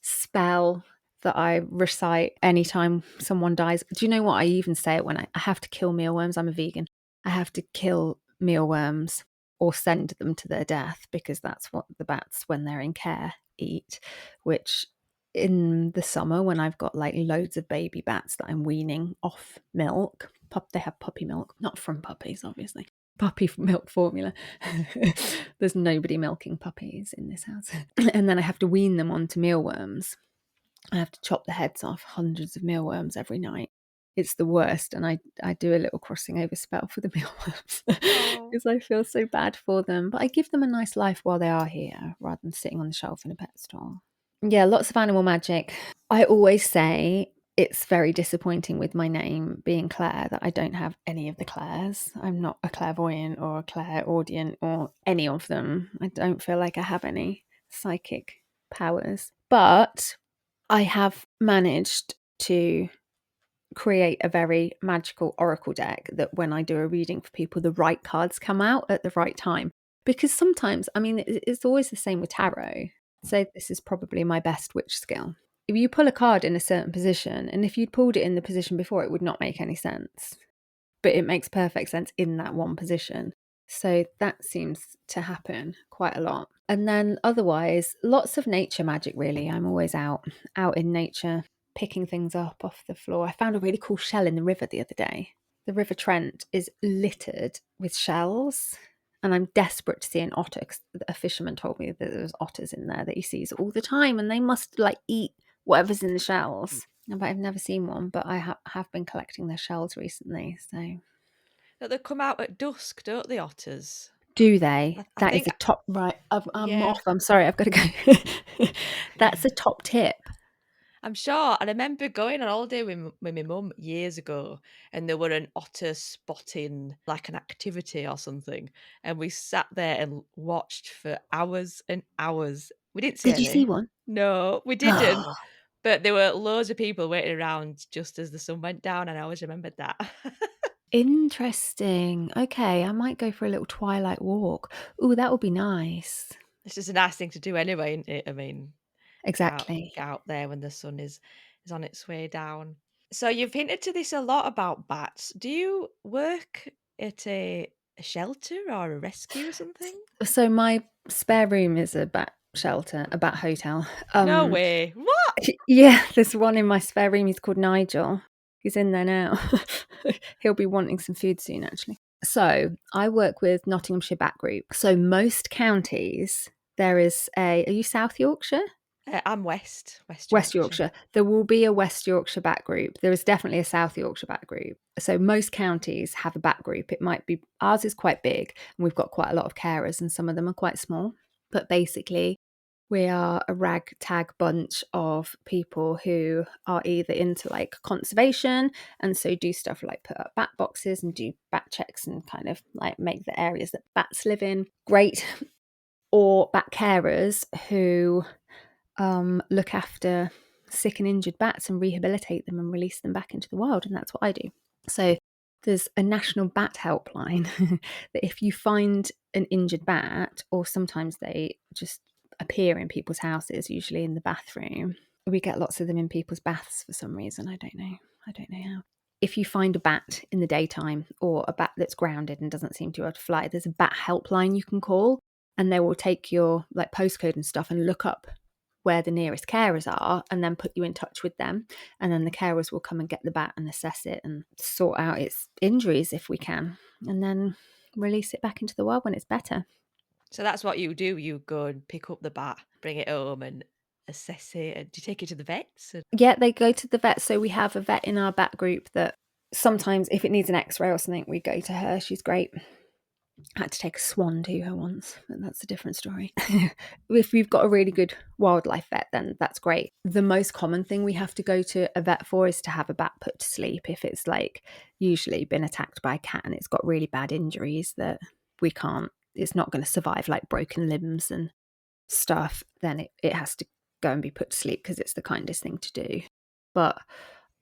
spell that I recite anytime someone dies. Do you know what? I even say it when I have to kill mealworms. I'm a vegan. I have to kill mealworms or send them to their death, because that's what the bats, when they're in care, eat. Which in the summer, when I've got like loads of baby bats that I'm weaning off milk, they have puppy milk, not from puppies, obviously. Puppy milk formula. There's nobody milking puppies in this house. And then I have to wean them onto mealworms. I have to chop the heads off hundreds of mealworms every night. It's the worst. And I do a little crossing over spell for the mealworms because I feel so bad for them. But I give them a nice life while they are here, rather than sitting on the shelf in a pet store. Yeah, lots of animal magic. I always say it's very disappointing with my name being Clare that I don't have any of the Clares. I'm not a clairvoyant or a clairaudient or any of them. I don't feel like I have any psychic powers. But I have managed to create a very magical oracle deck that when I do a reading for people, the right cards come out at the right time. Because sometimes, I mean, it's always the same with tarot. So this is probably my best witch skill. If you pull a card in a certain position, and if you'd pulled it in the position before, it would not make any sense. But it makes perfect sense in that one position. So that seems to happen quite a lot. And then otherwise, lots of nature magic, really. I'm always out in nature, picking things up off the floor. I found a really cool shell in the river the other day. The River Trent is littered with shells, and I'm desperate to see an otter, because a fisherman told me that there's otters in there that he sees all the time, and they must like eat whatever's in the shells. But I've never seen one, but I have been collecting their shells recently. So They come out at dusk, don't they, otters? do they? I That is think, a top right. I'm yeah. off. I'm sorry. I've got to go. That's a top tip. I'm sure. I remember going on holiday with my mum years ago, and there were an otter spotting, like an activity or something, and we sat there and watched for hours and hours. We didn't see Did you any. see one? No, we didn't. But there were loads of people waiting around just as the sun went down, and I always remembered that. Interesting. Okay, I might go for a little twilight walk. Ooh, that would be nice. It's just a nice thing to do anyway, isn't it? I mean, Exactly. get out there when the sun is on its way down. So you've hinted to this a lot about bats. Do you work at a shelter or a rescue or something? So my spare room is a bat shelter, a bat hotel. No way. What? Yeah, there's one in my spare room. He's called Nigel. He's in there now. He'll be wanting some food soon, actually. So I work with Nottinghamshire Bat Group. So most counties, there is are you South Yorkshire? I'm West Yorkshire. There will be a West Yorkshire Bat Group. There is definitely a South Yorkshire Bat Group. So most counties have a Bat Group. It might be, ours is quite big, and we've got quite a lot of carers, and some of them are quite small. But basically, we are a ragtag bunch of people who are either into like conservation, and so do stuff like put up bat boxes and do bat checks and kind of like make the areas that bats live in great, or bat carers who look after sick and injured bats and rehabilitate them and release them back into the wild. And that's what I do. So there's a national bat helpline that if you find an injured bat, or sometimes they just appear in people's houses, usually in the bathroom. We get lots of them in people's baths for some reason. I don't know how. If you find a bat in the daytime, or a bat that's grounded and doesn't seem to be able to fly, there's a bat helpline you can call, and they will take your like postcode and stuff and look up where the nearest carers are, and then put you in touch with them, and then the carers will come and get the bat and assess it and sort out its injuries if we can, and then release it back into the world when it's better. So that's what you do. You go and pick up the bat, bring it home and assess it. And do you take it to the vets? Yeah, they go to the vet. So we have a vet in our bat group that sometimes if it needs an x-ray or something, we go to her. She's great. I had to take a swan to her once, but that's a different story. If we've got a really good wildlife vet, then that's great. The most common thing we have to go to a vet for is to have a bat put to sleep. If it's like usually been attacked by a cat and it's got really bad injuries that it's not going to survive, like broken limbs and stuff, then it has to go and be put to sleep, because it's the kindest thing to do. But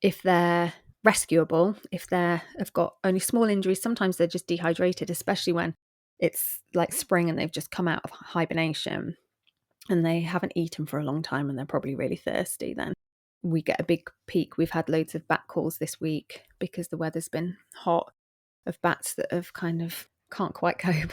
if they're rescuable, if have got only small injuries, sometimes they're just dehydrated, especially when it's like spring and they've just come out of hibernation and they haven't eaten for a long time and they're probably really thirsty, then we get a big peak. We've had loads of bat calls this week because the weather's been hot, of bats that have kind of can't quite cope.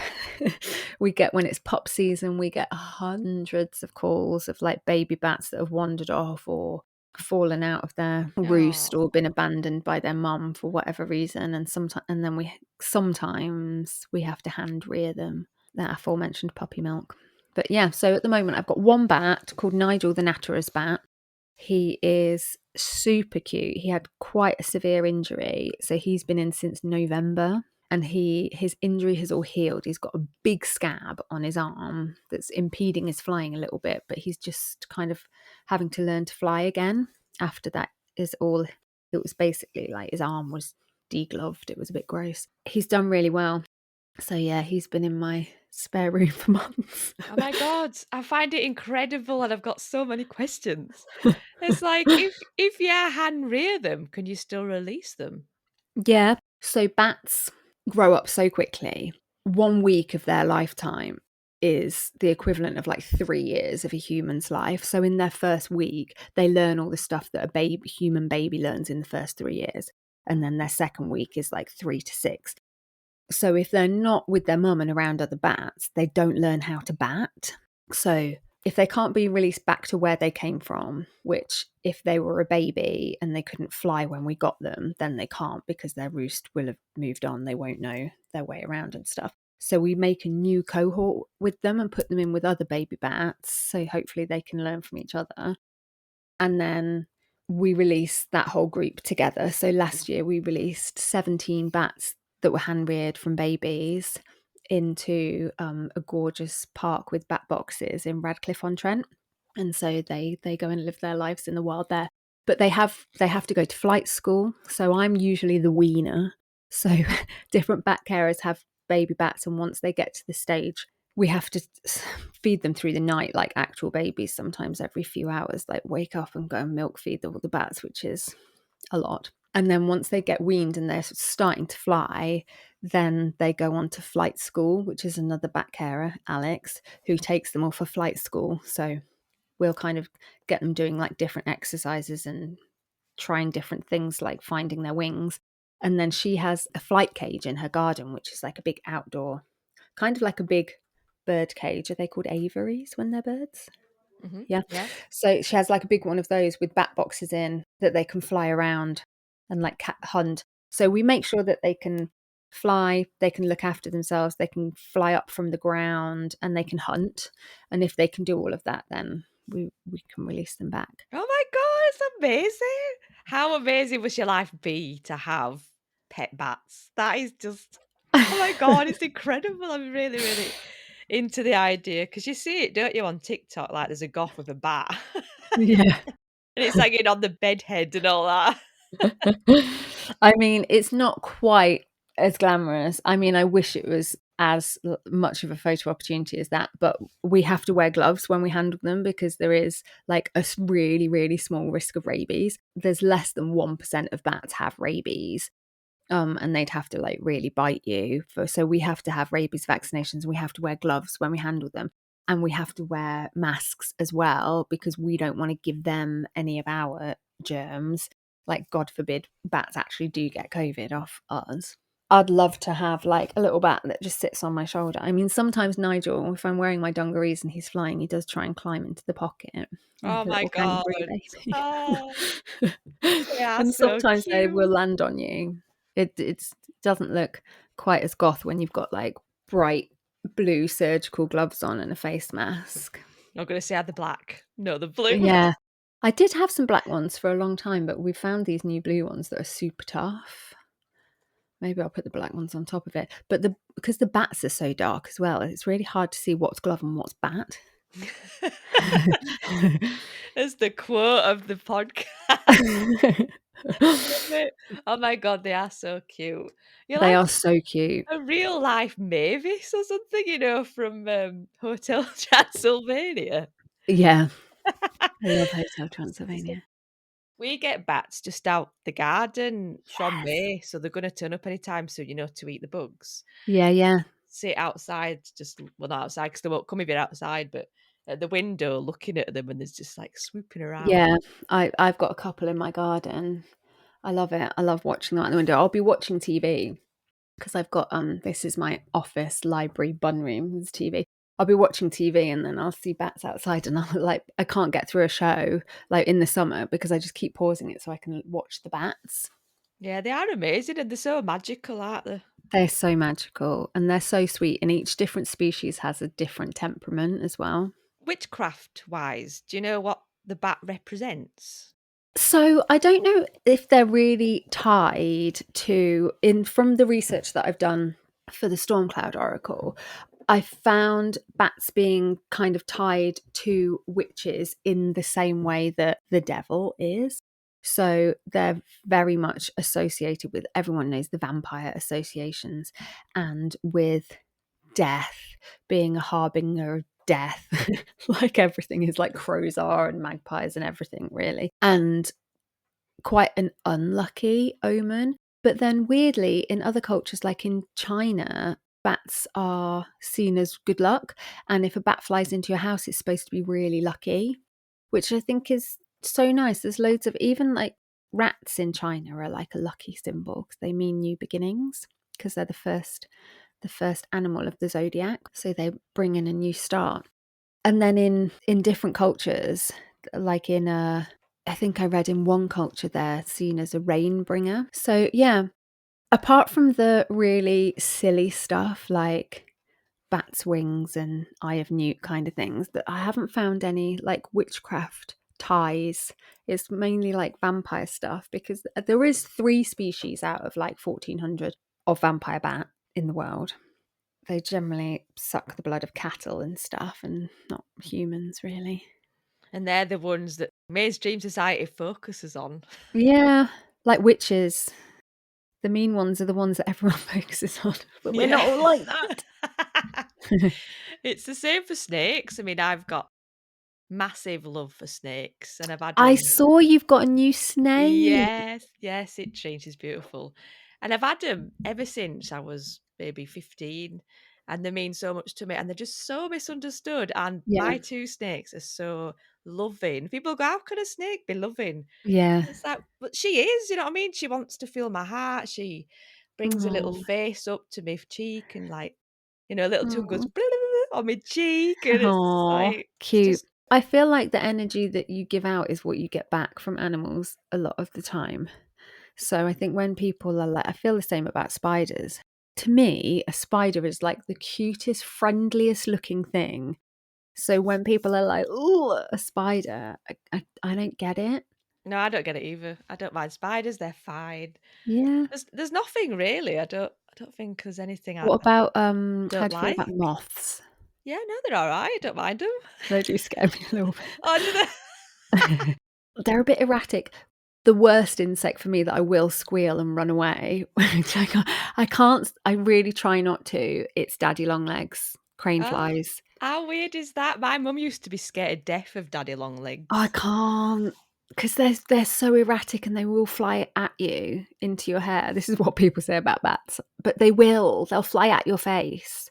We get, when it's pup season, we get hundreds of calls of like baby bats that have wandered off or fallen out of their roost or been abandoned by their mum for whatever reason, and then sometimes we have to hand rear them, that aforementioned puppy milk. But yeah, so at the moment I've got one bat called Nigel the Natterer's bat. He is super cute. He had quite a severe injury, so he's been in since November, and his injury has all healed. He's got a big scab on his arm that's impeding his flying a little bit, but he's just kind of having to learn to fly again after that is all. It was basically like his arm was degloved. It was a bit gross. He's done really well. So yeah, he's been in my spare room for months. Oh my God, I find it incredible, and I've got so many questions. It's like, if you hand rear them, can you still release them? Yeah. So bats grow up so quickly. 1 week of their lifetime is the equivalent of like 3 years of a human's life. So in their first week, they learn all the stuff that a human baby learns in the first 3 years. And then their second week is like 3 to 6. So if they're not with their mum and around other bats, they don't learn how to bat. So if they can't be released back to where they came from, which if they were a baby and they couldn't fly when we got them, then they can't because their roost will have moved on. They won't know their way around and stuff. So we make a new cohort with them and put them in with other baby bats. So hopefully they can learn from each other. And then we release that whole group together. So last year we released 17 bats that were hand reared from babies into a gorgeous park with bat boxes in Radcliffe-on-Trent. And so they go and live their lives in the wild there. But they have to go to flight school. So I'm usually the weaner. So different bat carers have baby bats, and once they get to the stage, we have to feed them through the night like actual babies, sometimes every few hours, like wake up and go and milk feed all the bats, which is a lot. And then once they get weaned and they're starting to fly, then they go on to flight school, which is another bat carer, Alex, who takes them all for flight school. So we'll kind of get them doing like different exercises and trying different things like finding their wings. And then she has a flight cage in her garden, which is like a big outdoor, kind of like a big bird cage. Are they called aviaries when they're birds? Mm-hmm. Yeah. So she has like a big one of those with bat boxes in that they can fly around and like hunt. So we make sure that they can fly, they can look after themselves, they can fly up from the ground, and they can hunt. And if they can do all of that, then we can release them back. Oh my God, it's amazing. How amazing must your life be to have pet bats? That is just, oh my God, it's incredible. I'm really, really into the idea, because you see it, don't you, on TikTok? Like there's a goth with a bat. Yeah. And it's hanging on the bed head and all that. I mean, it's not quite as glamorous. I mean, I wish it was as much of a photo opportunity as that, but we have to wear gloves when we handle them because there is like a really, really small risk of rabies. There's less than 1% of bats have rabies. And they'd have to like really bite you. So we have to have rabies vaccinations. We have to wear gloves when we handle them. And we have to wear masks as well because we don't want to give them any of our germs. Like, God forbid, bats actually do get COVID off us. I'd love to have like a little bat that just sits on my shoulder. I mean, sometimes Nigel, if I'm wearing my dungarees and he's flying, he does try and climb into the pocket. Oh my God. Oh, they are And so sometimes they will cute. land on you. It doesn't look quite as goth when you've got like bright blue surgical gloves on and a face mask. I'm going to say I had the black. No, the blue. Yeah. I did have some black ones for a long time, but we found these new blue ones that are super tough. Maybe I'll put the black ones on top of it. But because the bats are so dark as well, it's really hard to see what's glove and what's bat. It's the quote of the podcast. Oh my God, they are so cute. You're They like are so cute. a real life Mavis or something, from Hotel Transylvania. Yeah. I love Hotel Transylvania. We get bats just out the garden from Yes. May, so they're going to turn up anytime soon, to eat the bugs. Yeah. Sit outside, not outside because they won't come if you're outside, but at the window looking at them, and there's just like swooping around. Yeah. I've got a couple in my garden. I love it. I love watching them out the window. I'll be watching TV because I've got this is my office library bun room with TV. I'll be watching TV and then I'll see bats outside and I can't get through a show like in the summer because I just keep pausing it so I can watch the bats. Yeah, they are amazing and they're so magical, aren't they? They're so magical and they're so sweet, and each different species has a different temperament as well. Witchcraft wise, do you know what the bat represents? So I don't know if they're really tied to, from the research that I've done for the Stormcloud Oracle, I found bats being kind of tied to witches in the same way that the devil is. So they're very much associated with, everyone knows the vampire associations, and with death, being a harbinger of death, like everything is, like crows are and magpies and everything really, and quite an unlucky omen. But then weirdly, in other cultures, like in China, bats are seen as good luck, and if a bat flies into your house, it's supposed to be really lucky, which I think is so nice. There's loads of, even like rats in China are like a lucky symbol because they mean new beginnings, because they're the first animal of the zodiac, so they bring in a new start. And then in different cultures, like in I think I read in one culture they're seen as a rain bringer. So yeah, apart from the really silly stuff like bat's wings and eye of newt kind of things, that I haven't found any like witchcraft ties. It's mainly like vampire stuff, because there is 3 species out of like 1400 of vampire bat in the world. They generally suck the blood of cattle and stuff, and not humans really. And they're the ones that mainstream society focuses on. Yeah, like witches. The mean ones are the ones that everyone focuses on, but we're not all like that. It's the same for snakes. I mean, I've got massive love for snakes, and I've had I them. saw you've got a new snake. Yes, it changes beautiful. And I've had them ever since I was maybe 15, and they mean so much to me, and they're just so misunderstood. And Yeah, my 2 snakes are so loving. People go, how can a snake be loving? yeah. It's like, but she is, you know what I mean? She wants to feel my heart. She brings a little Oh, face up to my cheek, and like, you know, a little tongue goes on my cheek, and oh, it's cute. just, I feel like the energy that you give out is what you get back from animals a lot of the time. So I think when people are like, I feel the same about spiders. To me, a spider is like the cutest, friendliest looking thing. So when people are like, "Oh, a spider," I don't get it. no, I don't get it either. I don't mind spiders; they're fine. Yeah. There's nothing really. I don't think there's anything I What about how don't do you feel about like. moths? Yeah, no, they're all right. I don't mind them. They do scare me a little Oh, do they? bit. They're a bit erratic. The worst insect for me that I will squeal and run away, which I can't. I really try not to. It's daddy long legs, crane Oh, flies. how weird is that? My mum used to be scared deaf of daddy long I legs. can't, because they're so erratic and they will fly at you into your hair. This is what people say about bats, but they'll fly at your face.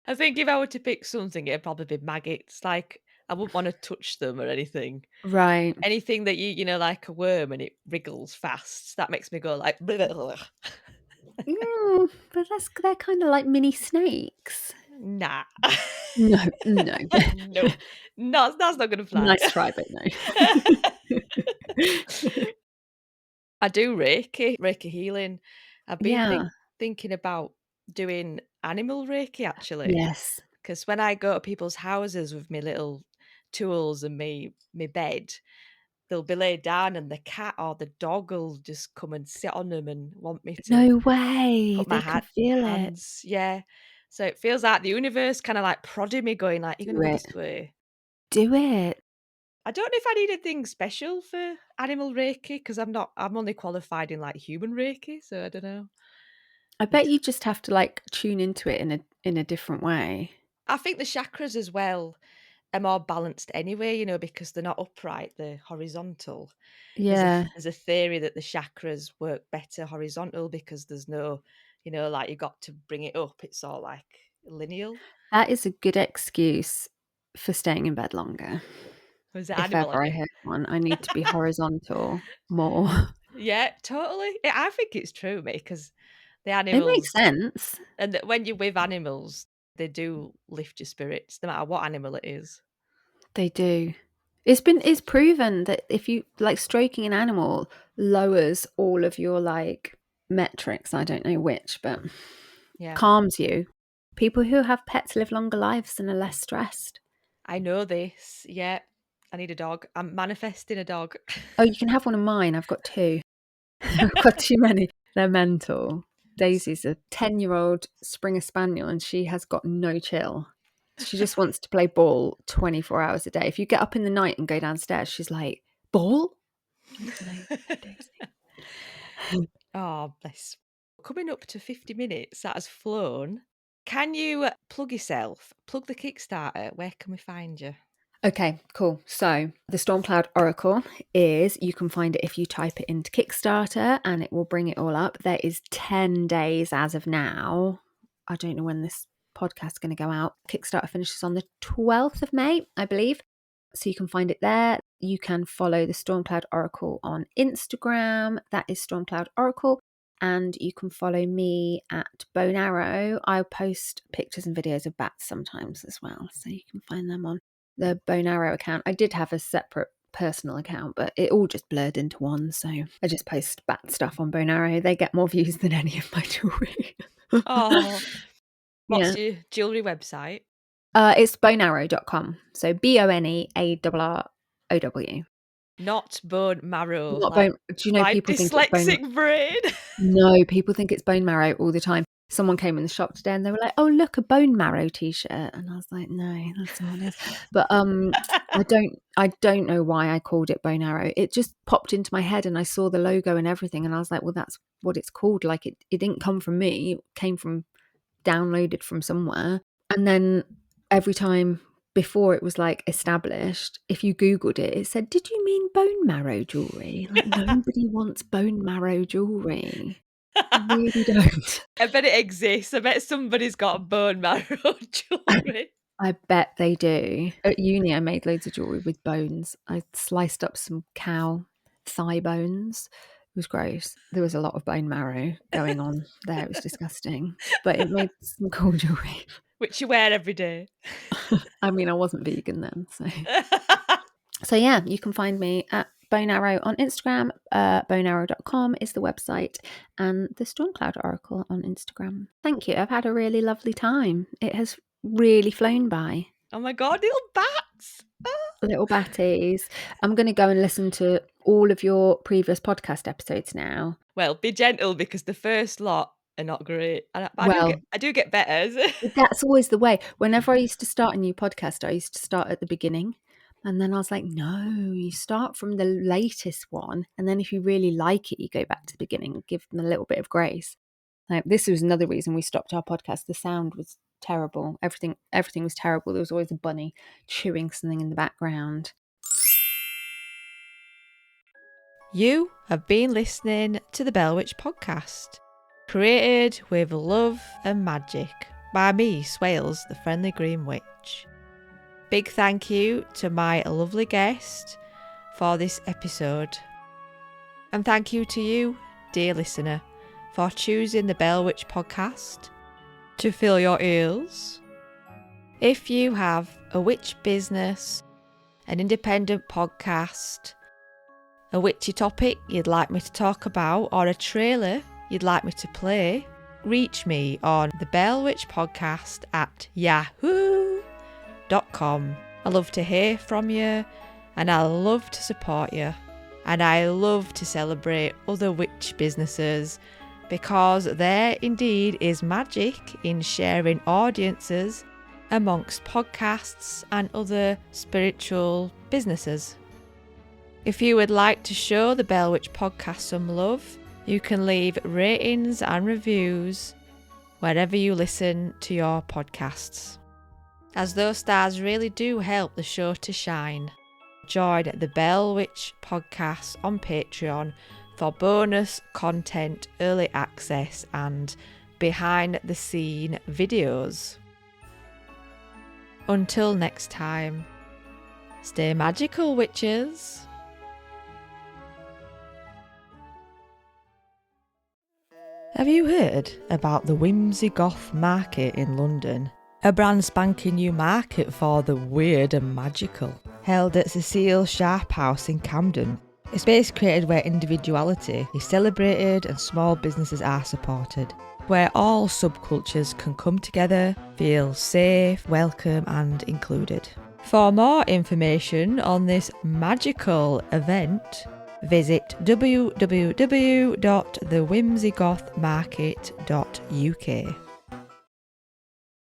I think if I were to pick something, it'd probably be maggots. Like, I wouldn't want to touch them or anything. Right. Anything that you know, like a worm and it wriggles fast, that makes me go like, "Bleh." But they're kind of like mini snakes. Nah. No, no. No, no, that's not gonna fly. Nice try, but no. I do Reiki healing. I've been Yeah. thinking about doing animal Reiki actually, Yes. because when I go to people's houses with my little tools and me bed, they'll be laid down and the cat or the dog will just come and sit on them and want me to No way. put my They can feel it. hands. Yeah. So it feels like the universe kind of like prodding me, going like, "You're Do gonna go it. this way." Do it. I don't know if I need anything special for animal Reiki because I'm only qualified in like human Reiki, so I don't know. I bet you just have to like tune into it in a different way. I think the chakras as well are more balanced anyway, you know, because they're not upright, they're horizontal. Yeah. There's a theory that the chakras work better horizontal because there's no, you know, like you got to bring it up. It's all like lineal. That is a good excuse for staying in bed longer. Was it If animal, I ever I think? heard one, I need to be horizontal more. Yeah, totally. I think it's true, mate, because the It makes animals, sense. and when you're with animals, they do lift your spirits, no matter what animal it is. They do. It's proven that if you like, stroking an animal lowers all of your like metrics. I don't know which, but Yeah, calms you. People who have pets live longer lives and are less stressed. I know this. Yeah, I need a dog. I'm manifesting a dog. Oh, you can have one of mine. I've got 2. I've got too many. They're mental. Daisy's a 10-year-old Springer Spaniel and she has got no chill. She just wants to play ball 24 hours a day. If you get up in the night and go downstairs, she's like, "Ball? Oh, bless. Coming up to 50 minutes, that has flown. Can you plug yourself? Plug the Kickstarter. Where can we find you? Okay, cool. So the Stormcloud Oracle is, you can find it if you type it into Kickstarter and it will bring it all up. There is 10 days as of now. I don't know when this podcast is going to go out. Kickstarter finishes on the 12th of May, I believe. So you can find it there. You can follow the Stormcloud Oracle on Instagram. That is Stormcloud Oracle. And you can follow me at BoneArrow. I post pictures and videos of bats sometimes as well. So you can find them on the BoneArrow account. I did have a separate personal account, but it all just blurred into one. So I just post bat stuff on BoneArrow. They get more views than any of my jewellery. Oh, what's your jewellery website? It's bonearrow.com. So BoneArrow. Not bone marrow. Not like bone. Do you know my people think it's bone? dyslexic brain? No, people think it's bone marrow all the time. Someone came in the shop today and they were like, "Oh, look, a bone marrow t-shirt," and I was like, "No, that's not it." But I don't know why I called it BoneArrow. It just popped into my head, and I saw the logo and everything, and I was like, "Well, that's what it's called." Like it didn't come from me; it came from downloaded from somewhere. And then every time before it was like established, if you Googled it, it said, "Did you mean bone marrow jewellery?" Like nobody wants bone marrow jewellery. I really don't. I bet it exists. I bet somebody's got bone marrow jewellery. I bet they do. At uni, I made loads of jewellery with bones. I sliced up some cow thigh bones. It was gross. There was a lot of bone marrow going on there. It was disgusting. But it made some cool jewellery. Which you wear every day. I mean, I wasn't vegan then. So yeah, you can find me at BoneArrow on Instagram. BoneArrow.com is the website, and the Stormcloud Oracle on Instagram. Thank you. I've had a really lovely time. It has really flown by. Oh my God, little bats. Little batties. I'm going to go and listen to all of your previous podcast episodes now. Well, be gentle because the first lot are not great. I do get better. That's always the way. Whenever I used to start a new podcast, I used to start at the beginning. And then I was like, no, you start from the latest one. And then if you really like it, you go back to the beginning and give them a little bit of grace. Like, this was another reason we stopped our podcast. The sound was terrible. Everything was terrible. There was always a bunny chewing something in the background. You have been listening to the Bell Witch podcast, created with love and magic by me, Swailes, the friendly green witch. Big thank you to my lovely guest for this episode. And thank you to you, dear listener, for choosing the Bell Witch podcast to fill your ears. If you have a witch business, an independent podcast, a witchy topic you'd like me to talk about, or a trailer you'd like me to play, reach me on the Bell Witch podcast at yahoo.com. I love to hear from you, and I love to support you, and I love to celebrate other witch businesses, because there indeed is magic in sharing audiences amongst podcasts and other spiritual businesses. If you would like to show the Bell Witch podcast some love, you can leave ratings and reviews wherever you listen to your podcasts, as those stars really do help the show to shine. Join the Bell Witch podcast on Patreon for bonus content, early access and behind the scene videos. Until next time, stay magical, witches. Have you heard about the Whimsy Goth Market in London? A brand spanking new market for the weird and magical, held at Cecile Sharp House in Camden. A space created where individuality is celebrated and small businesses are supported, where all subcultures can come together, feel safe, welcome and included. For more information on this magical event, visit www.thewhimsygothmarket.uk.